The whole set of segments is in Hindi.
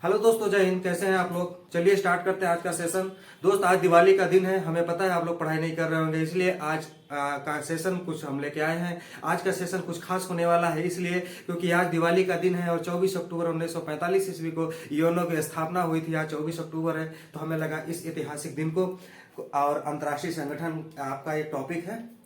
हेलो दोस्तों, जय हिंद। कैसे हैं आप लोग? चलिए स्टार्ट करते हैं आज का सेशन। दोस्त, आज दिवाली का दिन है। हमें पता है आप लोग पढ़ाई नहीं कर रहे होंगे, इसलिए आज का सेशन कुछ हम लेके आए हैं। आज का सेशन कुछ खास होने वाला है, इसलिए क्योंकि आज दिवाली का दिन है और 24 अक्टूबर 1945 ईस्वी को यूएनओ की स्थापना हुई थी। आज 24 अक्टूबर है, तो हमें लगा इस ऐतिहासिक दिन को और अंतर्राष्ट्रीय संगठन आपका एक टॉपिक है।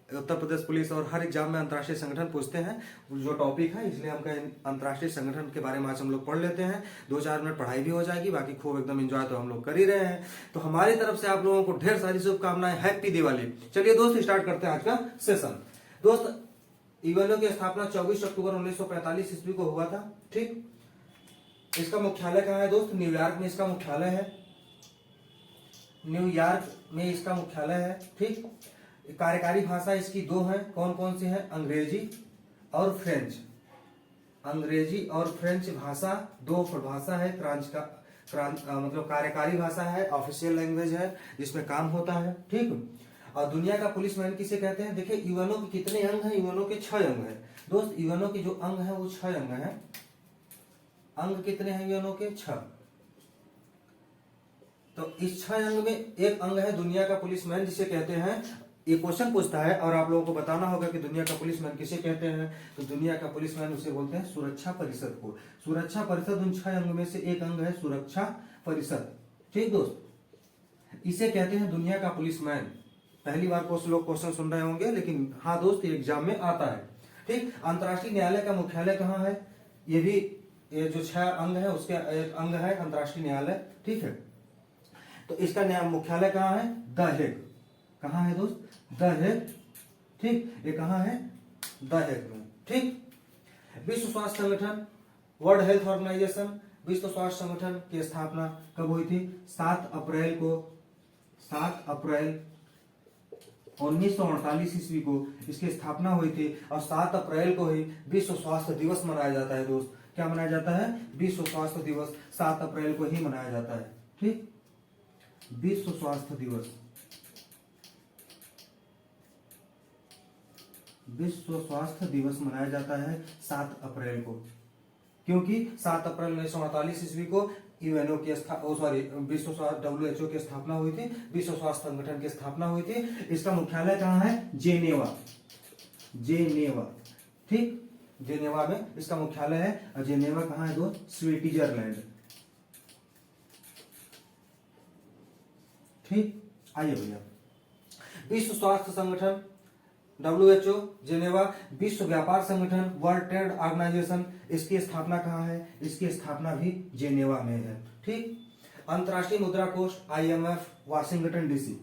उत्तर प्रदेश पुलिस और हर एग्जाम में अंतर्राष्ट्रीय संगठन पूछते हैं जो टॉपिक है, इसलिए हम कहें अंतर्राष्ट्रीय संगठन के बारे में आज हम लोग पढ़ लेते हैं। 2-4 मिनट पढ़ाई भी हो जाएगी, बाकी खूब एकदम एंजॉय तो हम लोग कर ही रहे हैं। तो हमारी तरफ से आप लोगों को ढेर सारी शुभकामनाएं। हैप्पी दिवाली। चलिए दोस्त, स्टार्ट करते हैं आज का सेशन। दोस्त, यूएनओ की स्थापना 24 अक्टूबर 1945 ईस्वी को हुआ था। ठीक, इसका मुख्यालय कहाँ है दोस्त? न्यूयॉर्क में इसका मुख्यालय है। न्यूयॉर्क में इसका मुख्यालय है। ठीक, कार्यकारी भाषा इसकी दो है। कौन कौन सी है? अंग्रेजी और फ्रेंच। अंग्रेजी और फ्रेंच भाषा दो भाषा है। मतलब कार्यकारी भाषा है, ऑफिशियल लैंग्वेज है जिसमें काम होता है। ठीक, और दुनिया का पुलिसमैन किसे कहते हैं? देखिए, यूएनओ के कितने अंग हैं? यूएनओ के 6 अंग हैं। दोस्त, यूएनओ के जो अंग है वो 6 अंग हैं। अंग कितने हैं यूएनओ के? 6। तो इस 6 अंग में एक अंग है दुनिया का पुलिसमैन, जिसे कहते हैं, ये क्वेश्चन पूछता है और आप लोगों को बताना होगा कि दुनिया का पुलिसमैन किसे कहते हैं। तो दुनिया का पुलिसमैन उसे बोलते हैं सुरक्षा परिषद को। सुरक्षा परिषद उन 6 अंग में से एक अंग है, सुरक्षा परिषद। ठीक दोस्त, इसे कहते हैं दुनिया का पुलिसमैन। पहली बार कुछ लोग क्वेश्चन सुन रहे होंगे, लेकिन हाँ दोस्त, ये एग्जाम में आता है। ठीक, अंतर्राष्ट्रीय न्यायालय का मुख्यालय कहाँ है? ये भी ये जो 6 अंग है उसके एक अंग है अंतर्राष्ट्रीय न्यायालय। ठीक है, तो इसका मुख्यालय कहाँ है? The Hague. कहाँ है दोस्त? The Hague. ठीक, ये कहाँ है? द हेग में। ठीक, विश्व स्वास्थ्य संगठन, वर्ल्ड हेल्थ ऑर्गेनाइजेशन, विश्व स्वास्थ्य संगठन की स्थापना कब हुई थी? 7 अप्रैल 1948 ईस्वी को इसकी स्थापना हुई थी। और 7 अप्रैल को ही विश्व स्वास्थ्य दिवस मनाया जाता है। दोस्त, क्या मनाया जाता है? विश्व स्वास्थ्य दिवस 7 अप्रैल को ही मनाया जाता है। ठीक, विश्व स्वास्थ्य दिवस, विश्व स्वास्थ्य दिवस मनाया जाता है 7 अप्रैल को, क्योंकि 7 अप्रैल 1948 ईस्वी को यूएनओ की विश्व स्वास्थ्य WHO की स्थापना हुई थी। विश्व स्वास्थ्य संगठन की स्थापना हुई थी। इसका मुख्यालय कहाँ है? जेनेवा। जेनेवा। ठीक, जेनेवा में इसका मुख्यालय है। और जेनेवा कहाँ है दोस्त? स्विट्जरलैंड। ठीक, आइए भैया, विश्व स्वास्थ्य संगठन WHO, जेनेवा। विश्व व्यापार संगठन, वर्ल्ड ट्रेड ऑर्गेनाइजेशन, इसकी स्थापना कहाँ है? इसकी स्थापना भी जेनेवा में है। ठीक, अंतर्राष्ट्रीय मुद्रा कोष IMF, वाशिंगटन DC।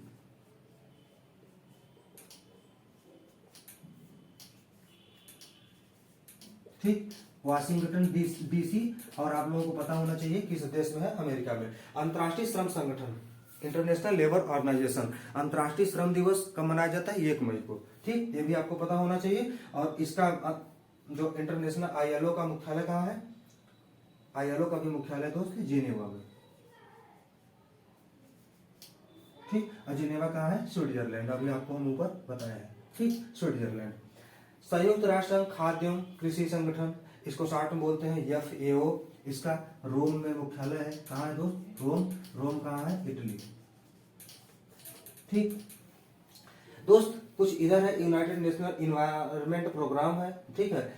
ठीक, वाशिंगटन DC। और आप लोगों को पता होना चाहिए किस देश में है? अमेरिका में। अंतर्राष्ट्रीय श्रम संगठन, इंटरनेशनल लेबर ऑर्गेनाइजेशन, अंतर्राष्ट्रीय श्रम दिवस कब मनाया जाता है? 1 मई को। ठीक, ये भी आपको पता होना चाहिए। और इसका जो इंटरनेशनल ILO का मुख्यालय कहाँ है? ILO का भी मुख्यालय दोस्त जेनेवा में। ठीक, और जेनेवा कहाँ है? स्विट्जरलैंड। अभी आपको हम ऊपर बताया है। ठीक, स्विट्जरलैंड। संयुक्त राष्ट्र संघ खाद्य एवं कृषि संगठन, इसको शॉर्ट में बोलते हैं FAO। इसका रोम में मुख्यालय है। कहाँ है दोस्त? रोम। रोम कहाँ है? इटली। ठीक दोस्त, कुछ इधर है, यूनाइटेड नेशनल इन्वायरमेंट प्रोग्राम है। ठीक है,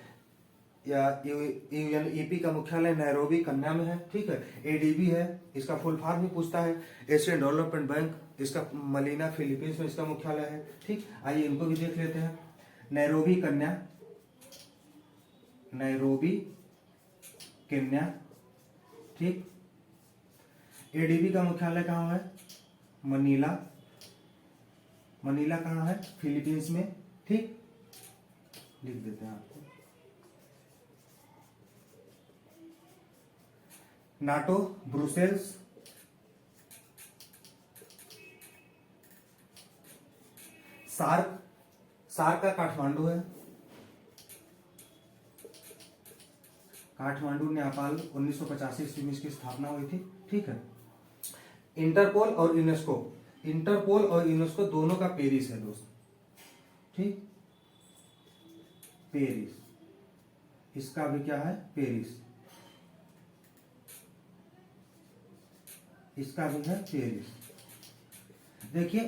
या UNEP का मुख्यालय नैरोबी कन्या में है। ठीक है, ADB है, इसका फुल फॉर्म भी पूछता है। एशियन डेवलपमेंट बैंक, इसका मलीना फिलीपींस में इसका मुख्यालय है। ठीक, आइए इनको भी देख लेते हैं। नैरोबी कन्या, नैरोबी केन्या। ठीक, ADB का मुख्यालय कहाँ है? मनीला। मनीला कहाँ है? फिलीपींस में। ठीक, लिख देते हैं आपको। NATO Brussels. सार्क, सार्क का काठमांडू है। काठमांडू नेपाल 1985 ईस्वी में इसकी स्थापना हुई थी। ठीक है, इंटरपोल और यूनेस्को, इंटरपोल और यूनेस्को दोनों का पेरिस है दोस्त। ठीक, पेरिस, इसका भी क्या है? पेरिस। इसका भी है पेरिस। देखिए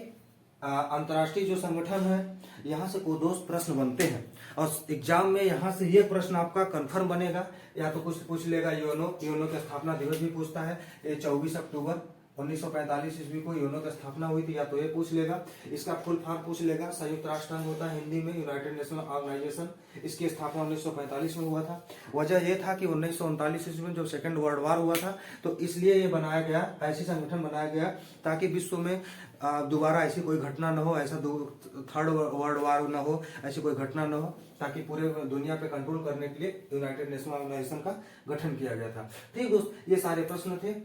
अंतर्राष्ट्रीय जो संगठन है यहाँ से को दोस्त प्रश्न बनते हैं और एग्जाम में यहाँ से ये प्रश्न आपका कंफर्म बनेगा। या तो कुछ पूछ लेगा यूएनओ, यूएनओ की स्थापना दिवस भी पूछता है। ये 24 अक्टूबर 1945 ईस्वी को यूएनओ की स्थापना हुई थी, या तो ये पूछ लेगा। इसका फुल फॉर्म पूछ लेगा। संयुक्त राष्ट्र संघ होता है हिंदी में, यूनाइटेड नेशनल ऑर्गेनाइजेशन। इसकी स्थापना 1945 में हुआ था। वजह यह था कि 1939 ईस्वी में जब सेकेंड वर्ल्ड वार हुआ था तो इसलिए ये बनाया गया, ऐसी संगठन बनाया गया ताकि विश्व में दोबारा ऐसी कोई घटना न हो, ऐसा थर्ड वर्ल्ड वार न हो, ऐसी कोई घटना न हो, ताकि पूरे दुनिया पे कंट्रोल करने के लिए यूनाइटेड नेशनल ऑर्गेनाइजेशन का गठन किया गया था। ठीक दोस्त, ये सारे प्रश्न थे।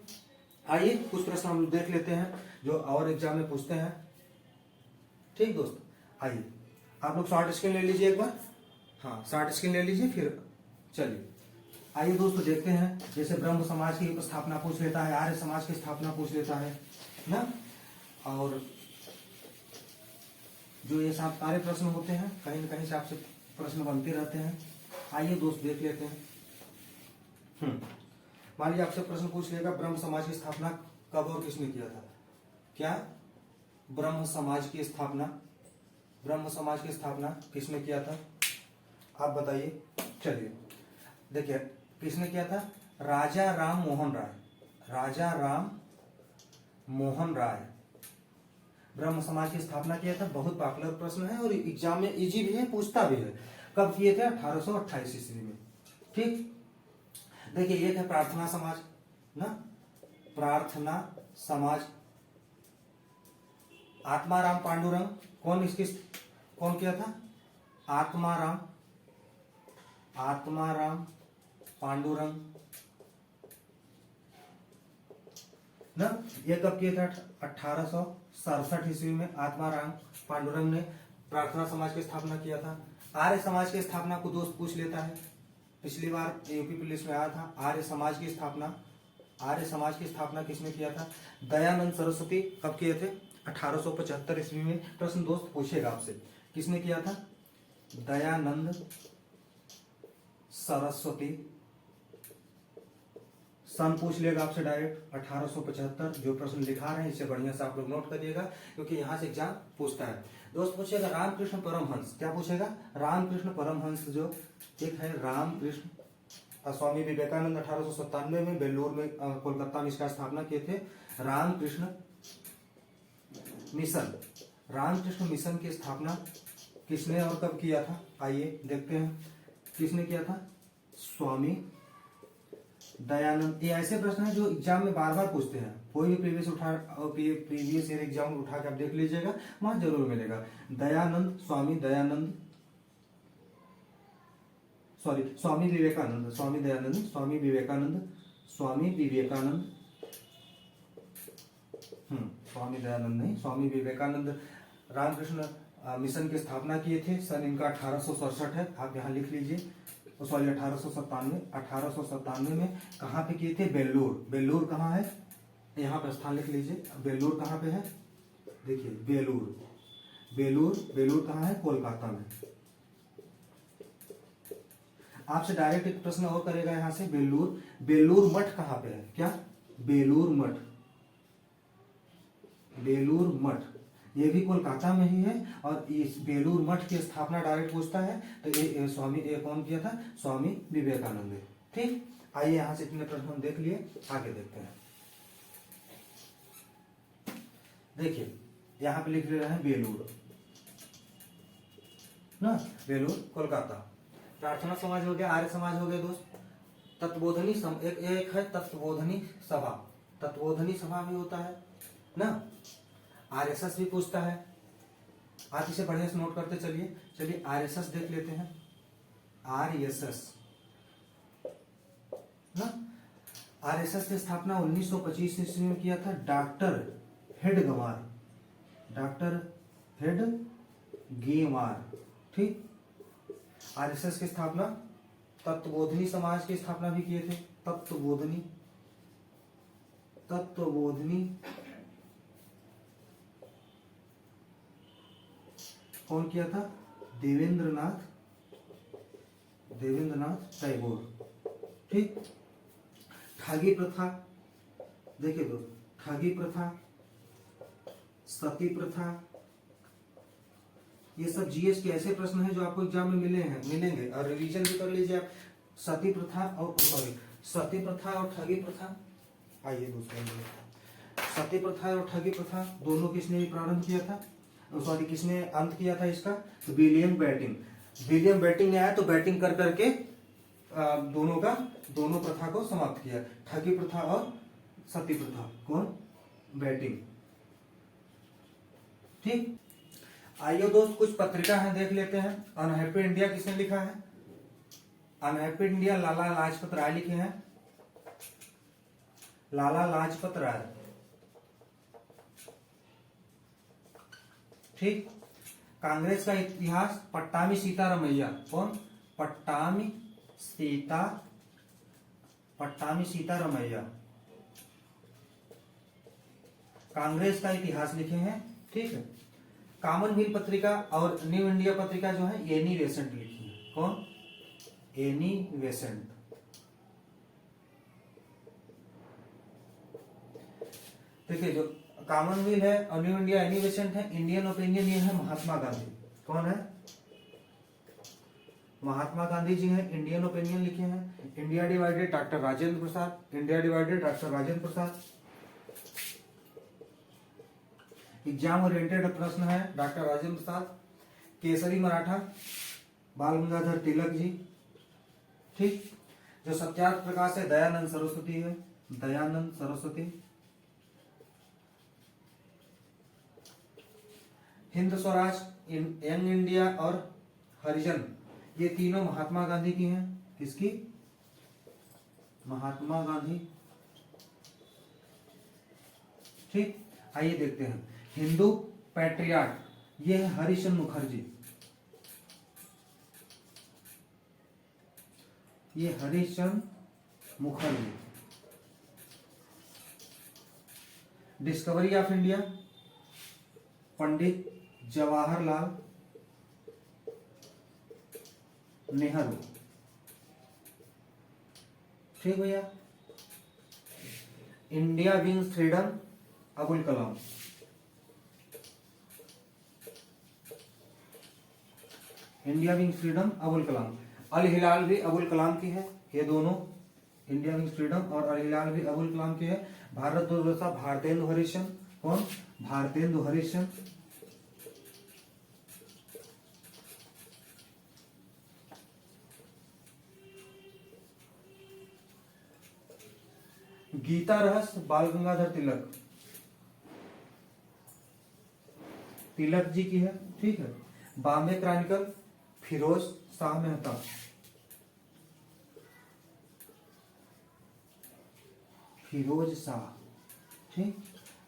आइए कुछ प्रश्न हम लोग देख लेते हैं जो और एग्जाम में पूछते हैं। ठीक दोस्त, आइए आप लोग शॉर्ट स्क्रीन ले लीजिए एक बार। हाँ, शॉर्ट स्क्रीन ले लीजिए, फिर चलिए आइए दोस्तों देखते हैं। जैसे ब्रह्म समाज की स्थापना पूछ लेता है, आर्य समाज की स्थापना पूछ लेता है ना, और जो ये सब सारे प्रश्न होते हैं कहीं न कहीं से आपसे प्रश्न बनते रहते हैं। आइए दोस्त देख लेते हैं। मान लीजिए आपसे प्रश्न पूछ लेगा, ब्रह्म समाज की स्थापना कब और किसने किया था? क्या ब्रह्म समाज की स्थापना, ब्रह्म समाज की स्थापना किसने किया था? आप बताइए। चलिए देखिए किसने किया था? राजा राम मोहन राय। राजा राम मोहन राय ब्रह्म समाज की स्थापना किया था। बहुत पॉपुलर प्रश्न है और एग्जाम में इजी भी है, पूछता भी है। कब किए थे? 1828 ईस्वी में। ठीक, देखिए एक है प्रार्थना समाज ना, प्रार्थना समाज। आत्माराम पांडुरंग, कौन किया था? आत्माराम पांडुरंग ना। ये कब किया था? 1867 ईस्वी में आत्माराम पांडुरंग ने प्रार्थना समाज की स्थापना किया था। आर्य समाज की स्थापना को दोस्त पूछ लेता है, पिछली बार यूपी पुलिस में आया था। आर्य समाज की स्थापना किसने किया था? दयानंद सरस्वती। कब किए थे? 1875 ईस्वी में। प्रश्न दोस्त पूछेगा आपसे, किसने किया था? दयानंद सरस्वती। सन पूछ लेगा आपसे डायरेक्ट 1875। जो प्रश्न लिखा रहे हैं इसे बढ़िया से आप लोग नोट करिएगा क्योंकि यहाँ से एग्जाम पूछता है। दोस्त पूछेगा रामकृष्ण परमहंस। क्या पूछेगा? रामकृष्ण परमहंस जो एक है, रामकृष्ण स्वामी विवेकानंद 1897 में बेलूर में कोलकाता में इसका स्थापना किए थे। रामकृष्ण मिशन की स्थापना किसने और कब किया था? आइए देखते हैं किसने किया था? स्वामी दयानंद। ये ऐसे प्रश्न है जो एग्जाम में बार बार पूछते हैं। कोई भी प्रीवियस ईयर एग्जाम उठा के आप देख लीजिएगा, वहां जरूर मिलेगा। स्वामी विवेकानंद रामकृष्ण मिशन की स्थापना किए थे। सन इनका 1867 है, आप यहाँ लिख लीजिए। 1897 में कहाँ पे किए थे? बेलूर कहाँ है? यहाँ पर स्थान लिख लीजिए। बेलूर कहाँ पे है? देखिए बेलूर कहाँ है? कोलकाता में। आपसे डायरेक्ट एक प्रश्न और करेगा यहाँ से, बेलूर मठ कहाँ पे है? क्या? बेलूर मठ ये भी कोलकाता में ही है। और इस बेलूर मठ की स्थापना डायरेक्ट पूछता है तो ये कौन किया था? स्वामी विवेकानंद। ठीक, आइए यहां से इतने प्रश्न हम देख लिए, आगे देखते हैं। देखिए यहां पे लिख ले रहे हैं बेलूर ना, बेलूर कोलकाता। प्रार्थना समाज हो गया, आर्य समाज हो गया दोस्त। तत्वबोधनी एक है तत्वबोधनी सभा भी होता है ना। आरएसएस भी पूछता है। आप इसे बढ़िया से नोट करते चलिए आरएसएस देख लेते हैं। आरएसएस ना, आरएसएस की स्थापना 1925 ईस्वी में किया था डॉक्टर हेडगेवार। ठीक, आरएसएस की स्थापना तत्वबोधनी समाज की स्थापना भी किए थे। तत्वबोधनी कौन किया था? देवेंद्रनाथ टैगोर। ठीक, ठागी प्रथा देखिए दोस्त, ठगी प्रथा, सती प्रथा, ये सब जीएस के ऐसे प्रश्न हैं जो आपको एग्जाम में मिलेंगे और रिवीजन भी कर लीजिए आप। सती प्रथा और ठगी प्रथा। आइए दूसरा, सती प्रथा और ठगी प्रथा दोनों किसने प्रारंभ किया था, सॉरी किसने अंत किया था इसका, तो विलियम बेटिंग ने आया तो बैटिंग कर करके दोनों प्रथा को समाप्त किया, ठगी प्रथा और सती प्रथा। कौन? बैटिंग। ठीक। आइए दोस्त, कुछ पत्रिका है देख लेते हैं। अनहैप्पी इंडिया किसने लिखा है? अनहैप्पी इंडिया लाला लाजपत राय लिखे हैं, लाला लाजपत राय। ठीक। कांग्रेस का इतिहास पट्टामी सीतारमैया। कौन? पट्टामी सीतारमैया कांग्रेस का इतिहास लिखे हैं। ठीक है। कॉमनवेल्थ पत्रिका और न्यू इंडिया पत्रिका जो है एनी बेसेंट लिखी है। कौन? Annie Besant. ठीक है। जो कॉमनवेल्थ है और न्यू इंडिया एनी बेसेंट है। इंडियन ओपिनियन ये है महात्मा गांधी। कौन है? महात्मा गांधी जी हैं, इंडियन ओपिनियन लिखे हैं। India divided doctor Rajendra Prasad. Exam oriented प्रश्न है डॉक्टर राजेंद्र प्रसाद। केसरी मराठा बाल गंगाधर तिलक जी। ठीक। जो सत्यार्थ प्रकाश है दयानंद सरस्वती। हिंद स्वराज, यंग इंडिया और हरिजन, ये तीनों महात्मा गांधी की हैं। किसकी? महात्मा गांधी। ठीक। आइए देखते हैं। हिंदू पैट्रियाट, ये है हरिशन मुखर्जी। ये Harishan Mukherjee. Discovery of India, Pandit Jawaharlal Nehru. ठीक भैया। India wins freedom, Abul Kalam. India wins freedom, Abul Kalam. Al Hilal भी अबुल कलाम की है। ये दोनों, इंडिया विंग्स फ्रीडम और अल हिलाल भी अबुल कलाम की है। भारत दुर्दशा, भारतेंदु हरिशन। कौन? भारतेंदु हरिशन। गीता रहस्य, बाल गंगाधर तिलक जी की है। ठीक है। बॉम्बे क्रॉनिकल, फिरोज शाह मेहता। फिरोज शाह। ठीक।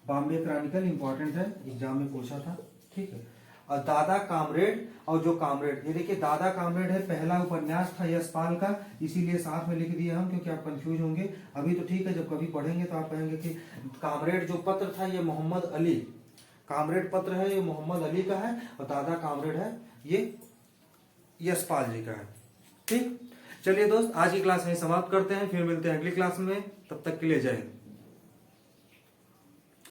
बॉम्बे क्रॉनिकल इंपॉर्टेंट है, एग्जाम में पूछा था। ठीक है। और दादा कामरेड, और जो कामरेड, ये देखिए दादा कामरेड है, पहला उपन्यास था यशपाल का, इसीलिए साथ में लिख दिए हम क्योंकि आप कंफ्यूज होंगे। अभी तो ठीक है, जब कभी पढ़ेंगे तो आप कहेंगे कि कामरेड जो पत्र था ये मोहम्मद अली, कामरेड पत्र है ये मोहम्मद अली का है, और दादा कामरेड है ये यशपाल जी का है। ठीक। चलिए दोस्त, आज की क्लास यहीं समाप्त करते हैं, फिर मिलते हैं अगली क्लास में। तब तक के लिए जय हिंद।